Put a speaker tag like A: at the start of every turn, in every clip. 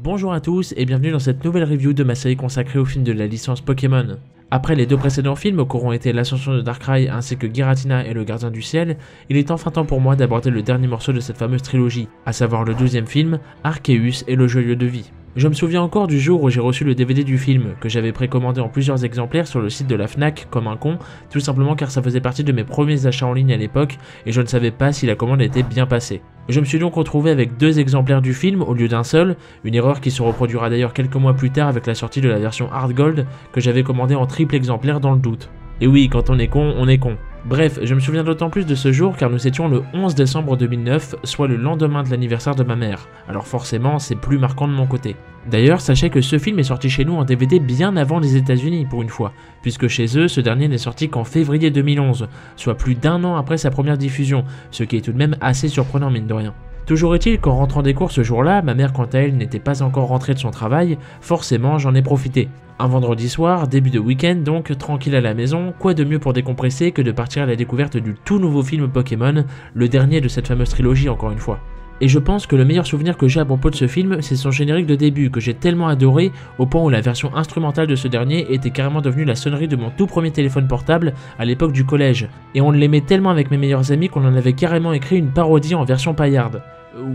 A: Bonjour à tous et bienvenue dans cette nouvelle review de ma série consacrée aux films de la licence Pokémon. Après les deux précédents films qu'auront été l'ascension de Darkrai ainsi que Giratina et le Gardien du Ciel, il est enfin temps pour moi d'aborder le dernier morceau de cette fameuse trilogie, à savoir le 12e film, Arceus et le Joyau de Vie. Je me souviens encore du jour où j'ai reçu le DVD du film, que j'avais précommandé en plusieurs exemplaires sur le site de la Fnac comme un con, tout simplement car ça faisait partie de mes premiers achats en ligne à l'époque et je ne savais pas si la commande était bien passée. Je me suis donc retrouvé avec deux exemplaires du film au lieu d'un seul, une erreur qui se reproduira d'ailleurs quelques mois plus tard avec la sortie de la version Hard Gold que j'avais commandée en triple exemplaire dans le doute. Et oui, quand on est con, on est con. Bref, je me souviens d'autant plus de ce jour car nous étions le 11 décembre 2009, soit le lendemain de l'anniversaire de ma mère, alors forcément c'est plus marquant de mon côté. D'ailleurs, sachez que ce film est sorti chez nous en DVD bien avant les États-Unis pour une fois, puisque chez eux, ce dernier n'est sorti qu'en février 2011, soit plus d'un an après sa première diffusion, ce qui est tout de même assez surprenant mine de rien. Toujours est-il qu'en rentrant des cours ce jour-là, ma mère quant à elle n'était pas encore rentrée de son travail, forcément j'en ai profité. Un vendredi soir, début de week-end donc, tranquille à la maison, quoi de mieux pour décompresser que de partir à la découverte du tout nouveau film Pokémon, le dernier de cette fameuse trilogie encore une fois. Et je pense que le meilleur souvenir que j'ai à propos de ce film, c'est son générique de début que j'ai tellement adoré au point où la version instrumentale de ce dernier était carrément devenue la sonnerie de mon tout premier téléphone portable à l'époque du collège. Et on l'aimait tellement avec mes meilleurs amis qu'on en avait carrément écrit une parodie en version paillarde.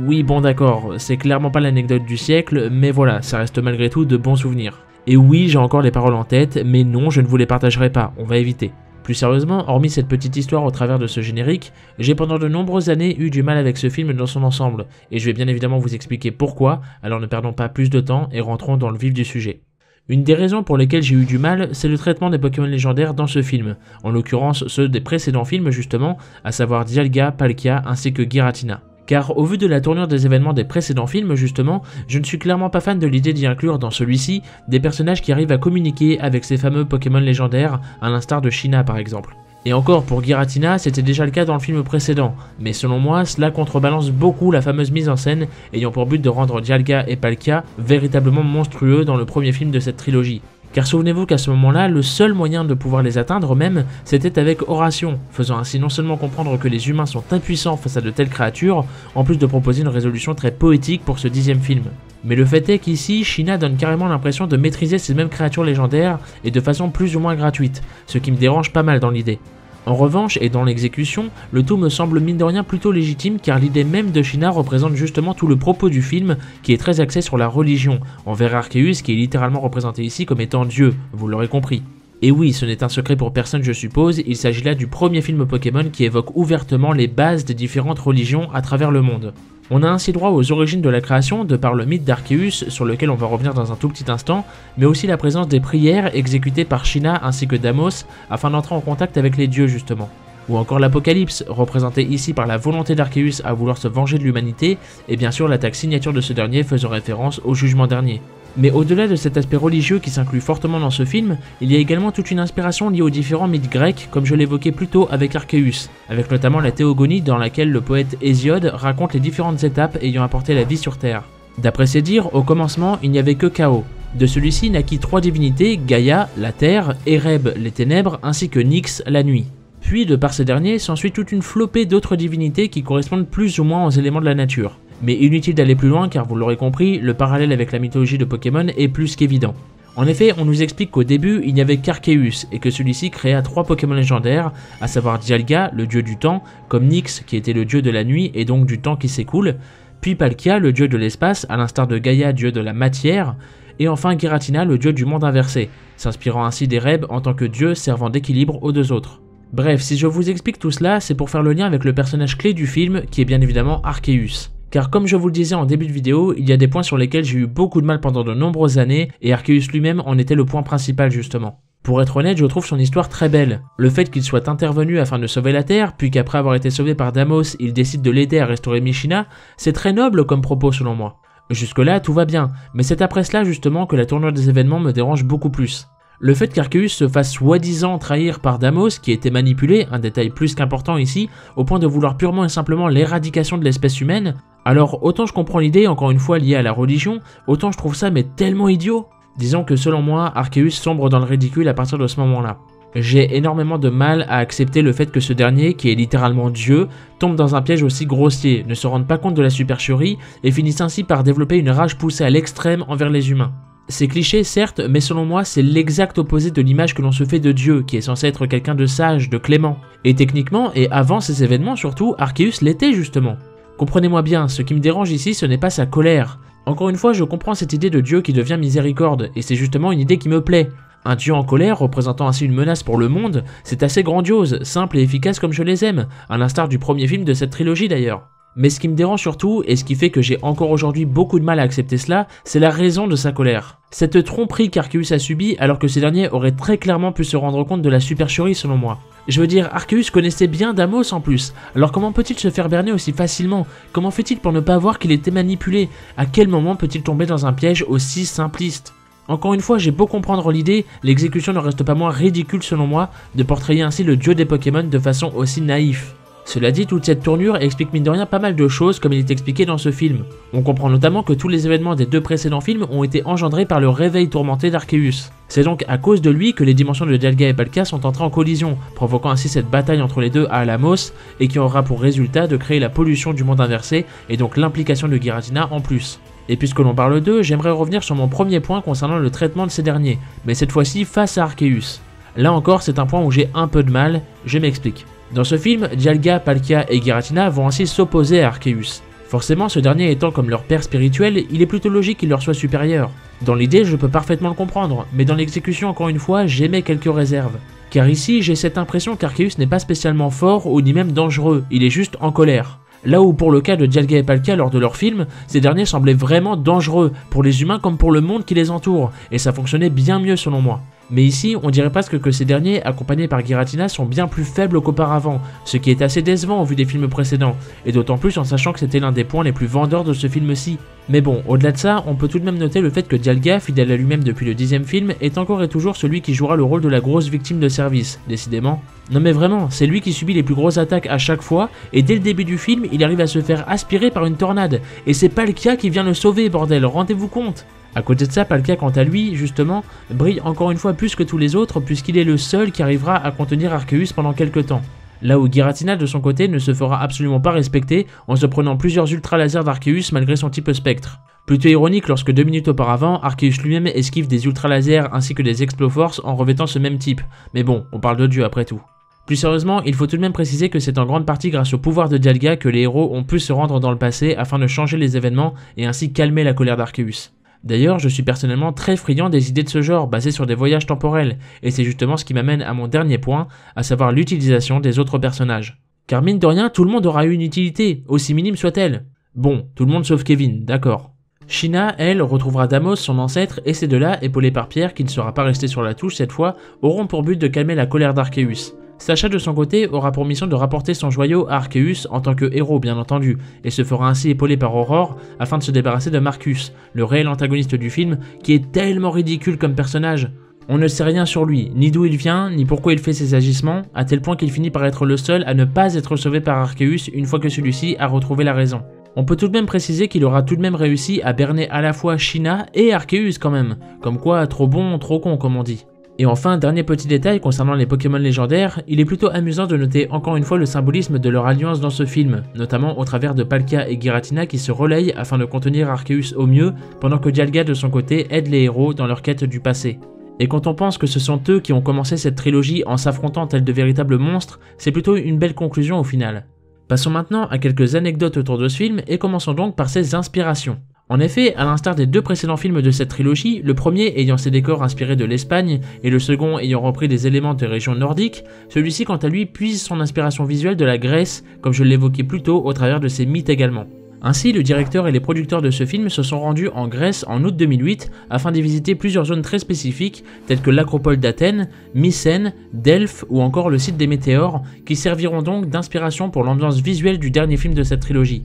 A: Oui bon d'accord, c'est clairement pas l'anecdote du siècle, mais voilà, ça reste malgré tout de bons souvenirs. Et oui, j'ai encore les paroles en tête, mais non, je ne vous les partagerai pas, on va éviter. Plus sérieusement, hormis cette petite histoire au travers de ce générique, j'ai pendant de nombreuses années eu du mal avec ce film dans son ensemble, et je vais bien évidemment vous expliquer pourquoi, alors ne perdons pas plus de temps et rentrons dans le vif du sujet. Une des raisons pour lesquelles j'ai eu du mal, c'est le traitement des Pokémon légendaires dans ce film, en l'occurrence ceux des précédents films justement, à savoir Dialga, Palkia ainsi que Giratina. Car au vu de la tournure des événements des précédents films justement, je ne suis clairement pas fan de l'idée d'y inclure dans celui-ci des personnages qui arrivent à communiquer avec ces fameux Pokémon légendaires, à l'instar de Sheena par exemple. Et encore, pour Giratina, c'était déjà le cas dans le film précédent, mais selon moi, cela contrebalance beaucoup la fameuse mise en scène ayant pour but de rendre Dialga et Palkia véritablement monstrueux dans le premier film de cette trilogie. Car souvenez-vous qu'à ce moment-là, le seul moyen de pouvoir les atteindre même, c'était avec Oration, faisant ainsi non seulement comprendre que les humains sont impuissants face à de telles créatures, en plus de proposer une résolution très poétique pour ce 10e film. Mais le fait est qu'ici, Sheena donne carrément l'impression de maîtriser ces mêmes créatures légendaires et de façon plus ou moins gratuite, ce qui me dérange pas mal dans l'idée. En revanche, et dans l'exécution, le tout me semble mine de rien plutôt légitime car l'idée même de Sheena représente justement tout le propos du film qui est très axé sur la religion, envers Arceus qui est littéralement représenté ici comme étant Dieu, vous l'aurez compris. Et oui, ce n'est un secret pour personne je suppose, il s'agit là du premier film Pokémon qui évoque ouvertement les bases des différentes religions à travers le monde. On a ainsi droit aux origines de la création de par le mythe d'Arceus sur lequel on va revenir dans un tout petit instant, mais aussi la présence des prières exécutées par Sheena ainsi que Deimos afin d'entrer en contact avec les dieux justement. Ou encore l'Apocalypse, représenté ici par la volonté d'Arceus à vouloir se venger de l'humanité, et bien sûr l'attaque signature de ce dernier faisant référence au jugement dernier. Mais au-delà de cet aspect religieux qui s'inclut fortement dans ce film, il y a également toute une inspiration liée aux différents mythes grecs comme je l'évoquais plus tôt avec Arceus, avec notamment la Théogonie dans laquelle le poète Hésiode raconte les différentes étapes ayant apporté la vie sur Terre. D'après ses dires, au commencement il n'y avait que chaos. De celui-ci naquit trois divinités, Gaïa, la Terre, Ereb, les ténèbres, ainsi que Nyx, la nuit. Puis de par ces derniers s'ensuit toute une flopée d'autres divinités qui correspondent plus ou moins aux éléments de la nature. Mais inutile d'aller plus loin car vous l'aurez compris, le parallèle avec la mythologie de Pokémon est plus qu'évident. En effet, on nous explique qu'au début, il n'y avait qu'Arceus et que celui-ci créa trois Pokémon légendaires, à savoir Dialga, le dieu du temps, comme Nyx qui était le dieu de la nuit et donc du temps qui s'écoule, puis Palkia, le dieu de l'espace, à l'instar de Gaïa, dieu de la matière, et enfin Giratina, le dieu du monde inversé, s'inspirant ainsi d'Ereb en tant que dieu servant d'équilibre aux deux autres. Bref, si je vous explique tout cela, c'est pour faire le lien avec le personnage clé du film, qui est bien évidemment Arceus. Car comme je vous le disais en début de vidéo, il y a des points sur lesquels j'ai eu beaucoup de mal pendant de nombreuses années, et Arceus lui-même en était le point principal justement. Pour être honnête, je trouve son histoire très belle. Le fait qu'il soit intervenu afin de sauver la Terre, puis qu'après avoir été sauvé par Deimos, il décide de l'aider à restaurer Michina, c'est très noble comme propos selon moi. Jusque là, tout va bien, mais c'est après cela justement que la tournure des événements me dérange beaucoup plus. Le fait qu'Arceus se fasse soi-disant trahir par Deimos, qui était manipulé, un détail plus qu'important ici, au point de vouloir purement et simplement l'éradication de l'espèce humaine, alors autant je comprends l'idée encore une fois liée à la religion, autant je trouve ça mais tellement idiot. Disons que selon moi, Arceus sombre dans le ridicule à partir de ce moment-là. J'ai énormément de mal à accepter le fait que ce dernier, qui est littéralement Dieu, tombe dans un piège aussi grossier, ne se rende pas compte de la supercherie et finisse ainsi par développer une rage poussée à l'extrême envers les humains. C'est cliché certes, mais selon moi c'est l'exact opposé de l'image que l'on se fait de Dieu, qui est censé être quelqu'un de sage, de clément. Et techniquement, et avant ces événements surtout, Arceus l'était justement. Comprenez-moi bien, ce qui me dérange ici ce n'est pas sa colère. Encore une fois, je comprends cette idée de Dieu qui devient miséricorde, et c'est justement une idée qui me plaît. Un dieu en colère, représentant ainsi une menace pour le monde, c'est assez grandiose, simple et efficace comme je les aime, à l'instar du premier film de cette trilogie d'ailleurs. Mais ce qui me dérange surtout, et ce qui fait que j'ai encore aujourd'hui beaucoup de mal à accepter cela, c'est la raison de sa colère. Cette tromperie qu'Arceus a subie alors que ces derniers auraient très clairement pu se rendre compte de la supercherie selon moi. Je veux dire, Arceus connaissait bien Deimos en plus, alors comment peut-il se faire berner aussi facilement? Comment fait-il pour ne pas voir qu'il était manipulé? À quel moment peut-il tomber dans un piège aussi simpliste? Encore une fois, j'ai beau comprendre l'idée, l'exécution ne reste pas moins ridicule selon moi de portrayer ainsi le dieu des Pokémon de façon aussi naïve. Cela dit, toute cette tournure explique mine de rien pas mal de choses comme il est expliqué dans ce film. On comprend notamment que tous les événements des 2 précédents films ont été engendrés par le réveil tourmenté d'Arceus. C'est donc à cause de lui que les dimensions de Dialga et Palkia sont entrées en collision, provoquant ainsi cette bataille entre les deux à Alamos, et qui aura pour résultat de créer la pollution du monde inversé, et donc l'implication de Giratina en plus. Et puisque l'on parle d'eux, j'aimerais revenir sur mon premier point concernant le traitement de ces derniers, mais cette fois-ci face à Arceus. Là encore, c'est un point où j'ai un peu de mal, je m'explique. Dans ce film, Dialga, Palkia et Giratina vont ainsi s'opposer à Arceus. Forcément, ce dernier étant comme leur père spirituel, il est plutôt logique qu'il leur soit supérieur. Dans l'idée, je peux parfaitement le comprendre, mais dans l'exécution, encore une fois, j'émets quelques réserves. Car ici, j'ai cette impression qu'Arceus n'est pas spécialement fort ou ni même dangereux, il est juste en colère. Là où pour le cas de Dialga et Palkia lors de leur film, ces derniers semblaient vraiment dangereux, pour les humains comme pour le monde qui les entoure, et ça fonctionnait bien mieux selon moi. Mais ici, on dirait presque que ces derniers, accompagnés par Giratina, sont bien plus faibles qu'auparavant, ce qui est assez décevant au vu des films précédents, et d'autant plus en sachant que c'était l'un des points les plus vendeurs de ce film-ci. Mais bon, au-delà de ça, on peut tout de même noter le fait que Dialga, fidèle à lui-même depuis le 10e film, est encore et toujours celui qui jouera le rôle de la grosse victime de service, décidément. Non mais vraiment, c'est lui qui subit les plus grosses attaques à chaque fois, et dès le début du film, il arrive à se faire aspirer par une tornade, et c'est Palkia qui vient le sauver, bordel, rendez-vous compte! À côté de ça, Palkia quant à lui, justement, brille encore une fois plus que tous les autres puisqu'il est le seul qui arrivera à contenir Arceus pendant quelques temps. Là où Giratina de son côté ne se fera absolument pas respecter en se prenant plusieurs ultra lasers d'Arceus malgré son type spectre. Plutôt ironique lorsque 2 minutes auparavant, Arceus lui-même esquive des ultra lasers ainsi que des Exploforce en revêtant ce même type. Mais bon, on parle de Dieu après tout. Plus sérieusement, il faut tout de même préciser que c'est en grande partie grâce au pouvoir de Dialga que les héros ont pu se rendre dans le passé afin de changer les événements et ainsi calmer la colère d'Arceus. D'ailleurs, je suis personnellement très friand des idées de ce genre, basées sur des voyages temporels, et c'est justement ce qui m'amène à mon dernier point, à savoir l'utilisation des autres personnages. Car mine de rien, tout le monde aura eu une utilité, aussi minime soit-elle. Bon, tout le monde sauf Kevin, d'accord. Sheena, elle, retrouvera Deimos, son ancêtre, et ces deux-là, épaulés par Pierre, qui ne sera pas resté sur la touche cette fois, auront pour but de calmer la colère d'Arceus. Sacha de son côté aura pour mission de rapporter son joyau à Arceus en tant que héros bien entendu, et se fera ainsi épauler par Aurore afin de se débarrasser de Marcus, le réel antagoniste du film, qui est tellement ridicule comme personnage. On ne sait rien sur lui, ni d'où il vient, ni pourquoi il fait ses agissements, à tel point qu'il finit par être le seul à ne pas être sauvé par Arceus une fois que celui-ci a retrouvé la raison. On peut tout de même préciser qu'il aura tout de même réussi à berner à la fois Sheena et Arceus quand même, comme quoi trop bon, trop con comme on dit. Et enfin, dernier petit détail concernant les Pokémon légendaires, il est plutôt amusant de noter encore une fois le symbolisme de leur alliance dans ce film, notamment au travers de Palkia et Giratina qui se relayent afin de contenir Arceus au mieux, pendant que Dialga de son côté aide les héros dans leur quête du passé. Et quand on pense que ce sont eux qui ont commencé cette trilogie en s'affrontant tels de véritables monstres, c'est plutôt une belle conclusion au final. Passons maintenant à quelques anecdotes autour de ce film et commençons donc par ses inspirations. En effet, à l'instar des 2 précédents films de cette trilogie, le premier ayant ses décors inspirés de l'Espagne et le second ayant repris des éléments des régions nordiques, celui-ci quant à lui puise son inspiration visuelle de la Grèce, comme je l'évoquais plus tôt au travers de ses mythes également. Ainsi, le directeur et les producteurs de ce film se sont rendus en Grèce en août 2008 afin de visiter plusieurs zones très spécifiques telles que l'acropole d'Athènes, Mycène, Delphes ou encore le site des météores, qui serviront donc d'inspiration pour l'ambiance visuelle du dernier film de cette trilogie.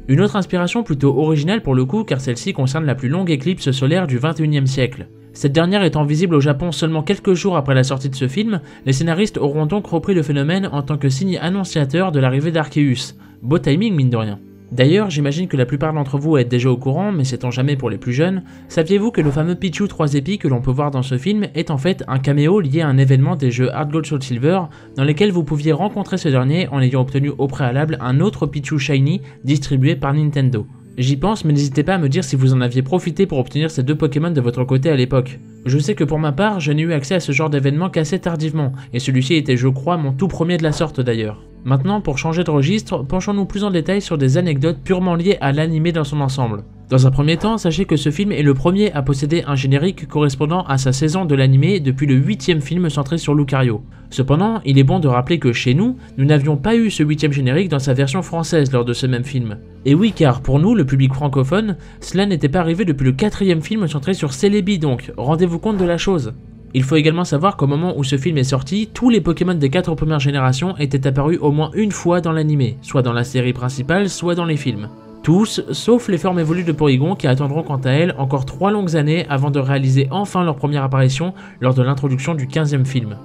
A: Une autre inspiration plutôt originale pour le coup car celle-ci concerne la plus longue éclipse solaire du 21e siècle. Cette dernière étant visible au Japon seulement quelques jours après la sortie de ce film, les scénaristes auront donc repris le phénomène en tant que signe annonciateur de l'arrivée d'Arceus. Beau timing mine de rien. D'ailleurs, j'imagine que la plupart d'entre vous êtes déjà au courant, mais sait-on jamais pour les plus jeunes, saviez-vous que le fameux Pichu 3 épis que l'on peut voir dans ce film est en fait un caméo lié à un événement des jeux Hard Gold Soul Silver, dans lesquels vous pouviez rencontrer ce dernier en ayant obtenu au préalable un autre Pichu Shiny distribué par Nintendo. J'y pense, mais n'hésitez pas à me dire si vous en aviez profité pour obtenir ces deux Pokémon de votre côté à l'époque. Je sais que pour ma part, je n'ai eu accès à ce genre d'événement qu'assez tardivement, et celui-ci était je crois mon tout premier de la sorte d'ailleurs. Maintenant, pour changer de registre, penchons-nous plus en détail sur des anecdotes purement liées à l'anime dans son ensemble. Dans un premier temps, sachez que ce film est le premier à posséder un générique correspondant à sa saison de l'anime depuis le 8e film centré sur Lucario. Cependant, il est bon de rappeler que chez nous, nous n'avions pas eu ce 8e générique dans sa version française lors de ce même film. Et oui, car pour nous, le public francophone, cela n'était pas arrivé depuis le 4e film centré sur Celebi donc, rendez-vous compte de la chose. Il faut également savoir qu'au moment où ce film est sorti, tous les Pokémon des 4 premières générations étaient apparus au moins une fois dans l'anime, soit dans la série principale, soit dans les films. Tous, sauf les formes évoluées de Porygon qui attendront quant à elles encore 3 longues années avant de réaliser enfin leur première apparition lors de l'introduction du 15e film.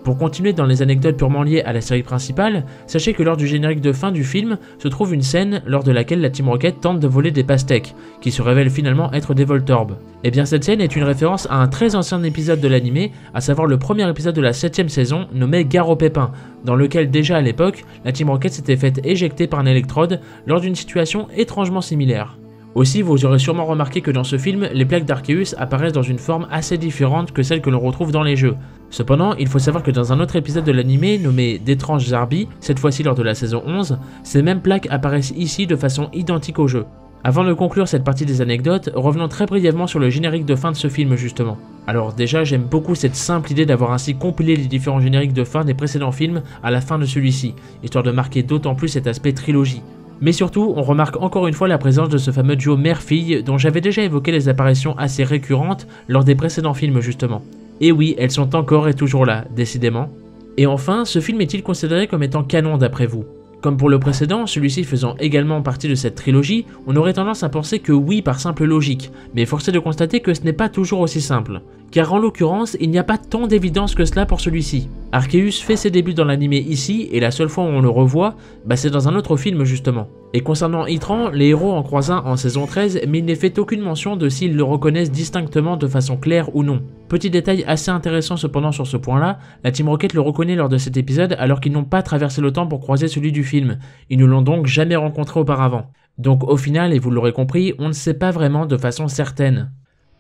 A: Pour continuer dans les anecdotes purement liées à la série principale, sachez que lors du générique de fin du film se trouve une scène lors de laquelle la Team Rocket tente de voler des pastèques, qui se révèlent finalement être des Voltorbes. Et bien cette scène est une référence à un très ancien épisode de l'anime, à savoir le premier épisode de la 7ème saison nommé Gare aux Pépins, dans lequel déjà à l'époque, la Team Rocket s'était faite éjecter par un électrode lors d'une situation étrangement similaire. Aussi, vous aurez sûrement remarqué que dans ce film, les plaques d'Arceus apparaissent dans une forme assez différente que celle que l'on retrouve dans les jeux. Cependant, il faut savoir que dans un autre épisode de l'anime nommé D'étranges Zarbi, cette fois-ci lors de la saison 11, ces mêmes plaques apparaissent ici de façon identique au jeu. Avant de conclure cette partie des anecdotes, revenons très brièvement sur le générique de fin de ce film justement. Alors déjà, j'aime beaucoup cette simple idée d'avoir ainsi compilé les différents génériques de fin des précédents films à la fin de celui-ci, histoire de marquer d'autant plus cet aspect trilogie. Mais surtout, on remarque encore une fois la présence de ce fameux duo mère-fille dont j'avais déjà évoqué les apparitions assez récurrentes lors des précédents films justement. Et oui, elles sont encore et toujours là, décidément. Et enfin, ce film est-il considéré comme étant canon d'après vous ? Comme pour le précédent, celui-ci faisant également partie de cette trilogie, on aurait tendance à penser que oui par simple logique, mais force est de constater que ce n'est pas toujours aussi simple. Car en l'occurrence, il n'y a pas tant d'évidence que cela pour celui-ci. Arceus fait ses débuts dans l'anime ici, et la seule fois où on le revoit, c'est dans un autre film justement. Et concernant Itran, les héros en croisent un en saison 13, mais il n'est fait aucune mention de s'ils le reconnaissent distinctement de façon claire ou non. Petit détail assez intéressant cependant sur ce point-là, la Team Rocket le reconnaît lors de cet épisode alors qu'ils n'ont pas traversé le temps pour croiser celui du film. Ils ne l'ont donc jamais rencontré auparavant. Donc au final, et vous l'aurez compris, on ne sait pas vraiment de façon certaine.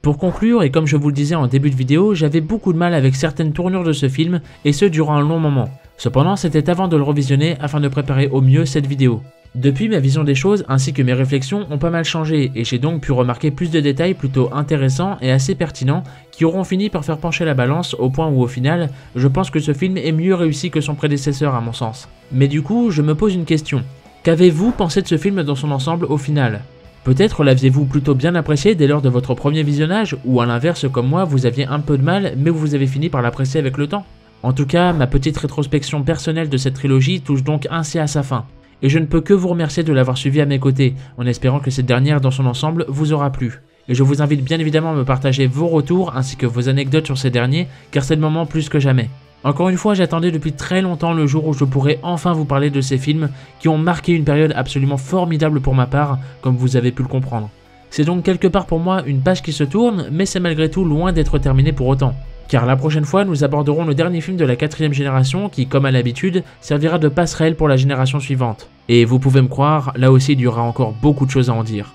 A: Pour conclure, et comme je vous le disais en début de vidéo, j'avais beaucoup de mal avec certaines tournures de ce film, et ce durant un long moment. Cependant, c'était avant de le revisionner afin de préparer au mieux cette vidéo. Depuis, ma vision des choses ainsi que mes réflexions ont pas mal changé, et j'ai donc pu remarquer plus de détails plutôt intéressants et assez pertinents qui auront fini par faire pencher la balance au point où au final, je pense que ce film est mieux réussi que son prédécesseur à mon sens. Mais du coup, je me pose une question. Qu'avez-vous pensé de ce film dans son ensemble au final ? Peut-être l'aviez-vous plutôt bien apprécié dès lors de votre premier visionnage, ou à l'inverse comme moi vous aviez un peu de mal mais vous avez fini par l'apprécier avec le temps. En tout cas, ma petite rétrospection personnelle de cette trilogie touche donc ainsi à sa fin. Et je ne peux que vous remercier de l'avoir suivi à mes côtés, en espérant que cette dernière dans son ensemble vous aura plu. Et je vous invite bien évidemment à me partager vos retours ainsi que vos anecdotes sur ces derniers, car c'est le moment plus que jamais. Encore une fois, j'attendais depuis très longtemps le jour où je pourrais enfin vous parler de ces films qui ont marqué une période absolument formidable pour ma part, comme vous avez pu le comprendre. C'est donc quelque part pour moi une page qui se tourne, mais c'est malgré tout loin d'être terminé pour autant. Car la prochaine fois, nous aborderons le dernier film de la 4ème génération qui, comme à l'habitude, servira de passerelle pour la génération suivante. Et vous pouvez me croire, là aussi il y aura encore beaucoup de choses à en dire.